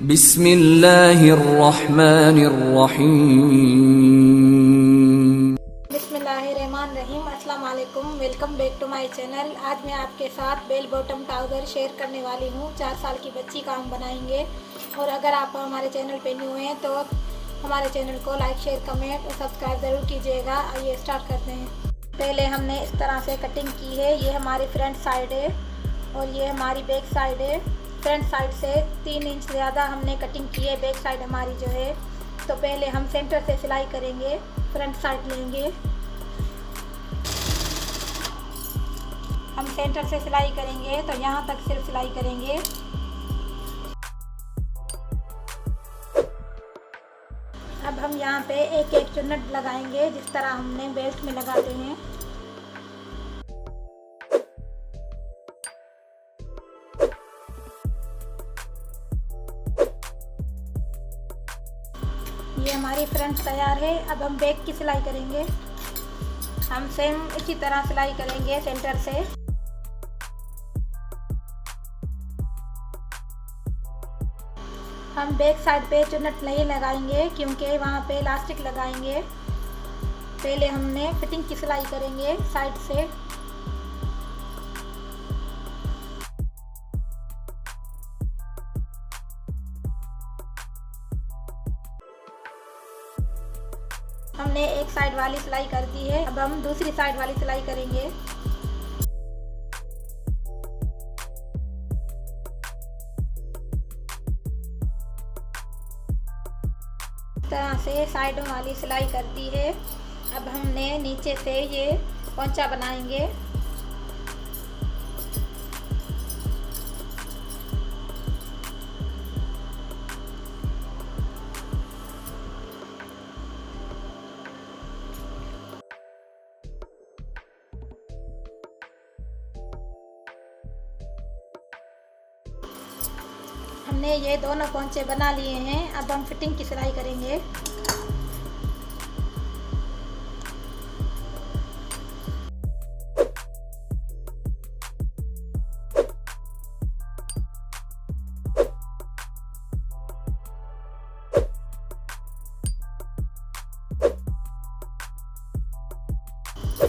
बिस्मिल्लाहिर्रहमानिर्रहीम। बिस्मिल्लाहिर्रहमानिर्रहीम। अस्सलाम वालेकुम, welcome back to my channel. आज मैं आपके साथ बेल बॉटम ट्राउज़र शेयर करने वाली हूँ। 4 साल की बच्ची का हम बनाएंगे। और अगर आप हमारे चैनल पे न्यू हैं तो हमारे चैनल को लाइक, शेयर, कमेंट और सब्सक्राइब ज़रूर कीजिएगा। आइए स्टार्ट करते हैं। पहले हमने इस तरह से कटिंग की है। ये हमारी फ्रंट साइड है और ये हमारी बैक साइड है। फ्रंट साइड से 3 इंच ज़्यादा हमने कटिंग की है। बैक साइड हमारी जो है, तो पहले हम सेंटर से सिलाई करेंगे। फ्रंट साइड लेंगे, हम सेंटर से सिलाई करेंगे तो यहाँ तक सिर्फ सिलाई करेंगे। अब हम यहाँ पे एक एक चुन्नट लगाएंगे, जिस तरह हमने बेल्ट में लगाते हैं। ये हमारी फ्रंट तैयार है। अब हम बैक की सिलाई करेंगे। हम सेम इसी तरह सिलाई करेंगे सेंटर से। हम बैक साइड पे चुन्नट नहीं लगाएंगे क्योंकि वहाँ पे इलास्टिक लगाएंगे। पहले हमने फिटिंग की सिलाई करेंगे साइड से। हमने एक साइड वाली सिलाई कर दी है। अब हम दूसरी साइड वाली सिलाई करेंगे। इस तरह से साइडों वाली सिलाई कर दी है। अब हमने नीचे से ये पोंचा बनाएंगे। हमने ये दोनों पोंचे बना लिए हैं। अब हम फिटिंग की सिलाई करेंगे।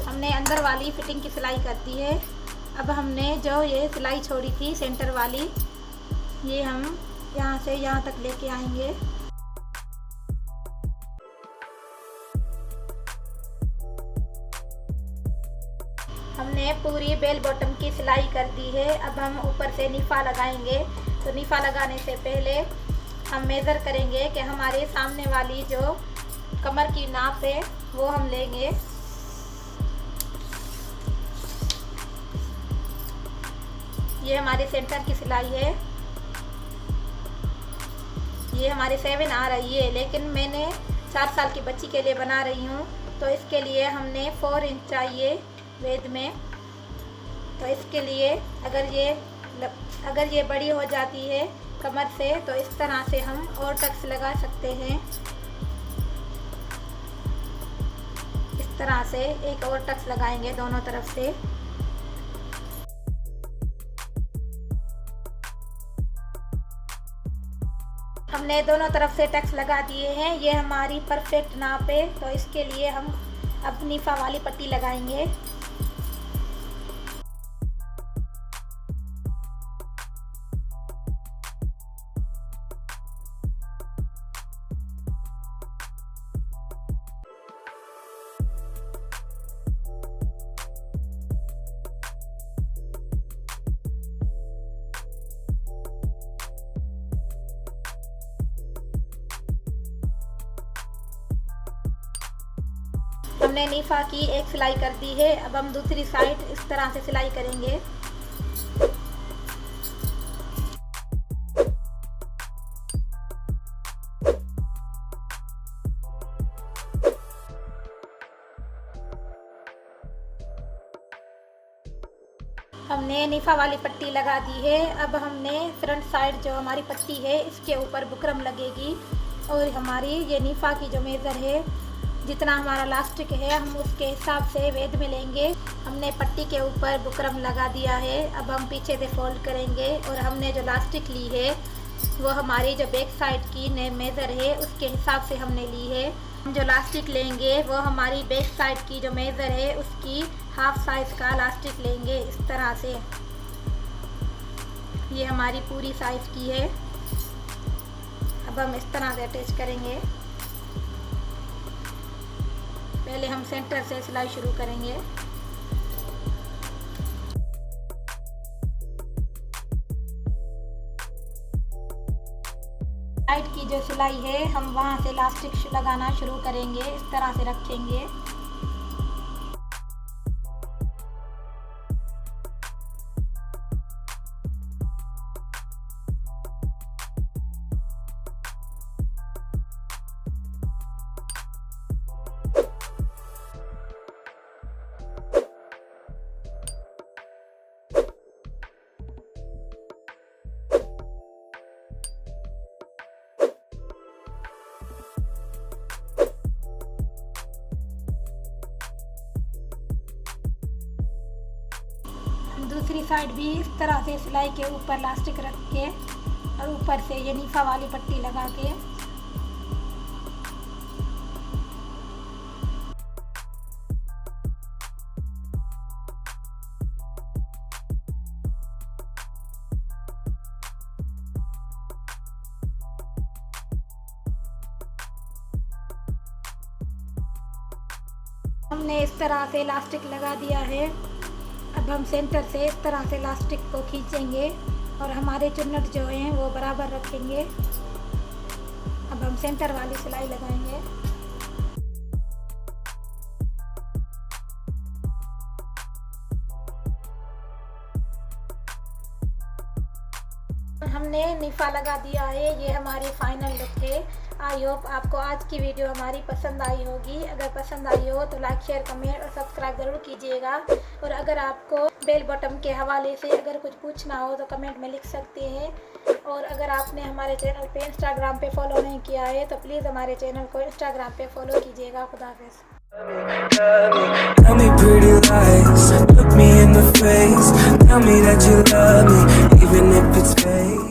हमने अंदर वाली फिटिंग की सिलाई कर दी है। अब हमने जो ये सिलाई छोड़ी थी सेंटर वाली, ये हम यहाँ से यहाँ तक लेके आएंगे। हमने पूरी बेल बॉटम की सिलाई कर दी है। अब हम ऊपर से निफा लगाएंगे। तो निफा लगाने से पहले हम मेज़र करेंगे कि हमारे सामने वाली जो कमर की नाप है वो हम लेंगे। ये हमारे सेंटर की सिलाई है। ये हमारी 7 आ रही है, लेकिन मैंने 4 साल की बच्ची के लिए बना रही हूँ, तो इसके लिए हमने 4 इंच चाहिए वेद में। तो इसके लिए अगर ये बड़ी हो जाती है कमर से, तो इस तरह से हम और टक्स लगा सकते हैं। इस तरह से एक और टक्स लगाएंगे दोनों तरफ से। हमने दोनों तरफ से टक्स लगा दिए हैं। ये हमारी परफेक्ट नाप है। तो इसके लिए हम अब निफा वाली पट्टी लगाएंगे। हमने निफा की एक सिलाई कर दी है। अब हम दूसरी साइड इस तरह से सिलाई करेंगे। हमने निफा वाली पट्टी लगा दी है। अब हमने फ्रंट साइड जो हमारी पट्टी है इसके ऊपर बुकरम लगेगी। और हमारी ये निफा की जो मेज़र है, जितना हमारा लास्टिक है हम उसके हिसाब से वेद में लेंगे। हमने पट्टी के ऊपर बुकरम लगा दिया है। अब हम पीछे से फोल्ड करेंगे और हमने जो लास्टिक ली है वो हमारी जो बैक साइड की मेज़र है उसके हिसाब से हमने ली है। हम जो लास्टिक लेंगे वो हमारी बैक साइड की जो मेज़र है उसकी हाफ साइज़ का लास्टिक लेंगे इस तरह से। ये हमारी पूरी साइज़ की है। अब हम इस तरह से अटैच करेंगे। पहले हम सेंटर से सिलाई शुरू करेंगे। साइड की जो सिलाई है हम वहाँ से इलास्टिक लगाना शुरू करेंगे, इस तरह से रखेंगे। दूसरी साइड भी इस तरह से सिलाई के ऊपर इलास्टिक रख के और ऊपर से ये नीफा वाली पट्टी लगा के हमने इस तरह से इलास्टिक लगा दिया है। अब हम सेंटर से इस तरह से इलास्टिक को खींचेंगे और हमारे चुन्नट जो हैं वो बराबर रखेंगे। अब हम सेंटर वाली सिलाई लगाएंगे। हमने निफा लगा दिया है। ये हमारी फाइनल लुक है। आई होप आपको आज की वीडियो हमारी पसंद आई होगी। अगर पसंद आई हो तो लाइक, शेयर, कमेंट और सब्सक्राइब ज़रूर कीजिएगा। और अगर आपको बेल बटन के हवाले से अगर कुछ पूछना हो तो कमेंट में लिख सकते हैं। और अगर आपने हमारे चैनल पे इंस्टाग्राम पे फॉलो नहीं किया है तो प्लीज़ हमारे चैनल को इंस्टाग्राम पे फॉलो कीजिएगा। खुदा हाफिज़। Tell me pretty lies, look me in the face, tell me that you love me, even if it's fake.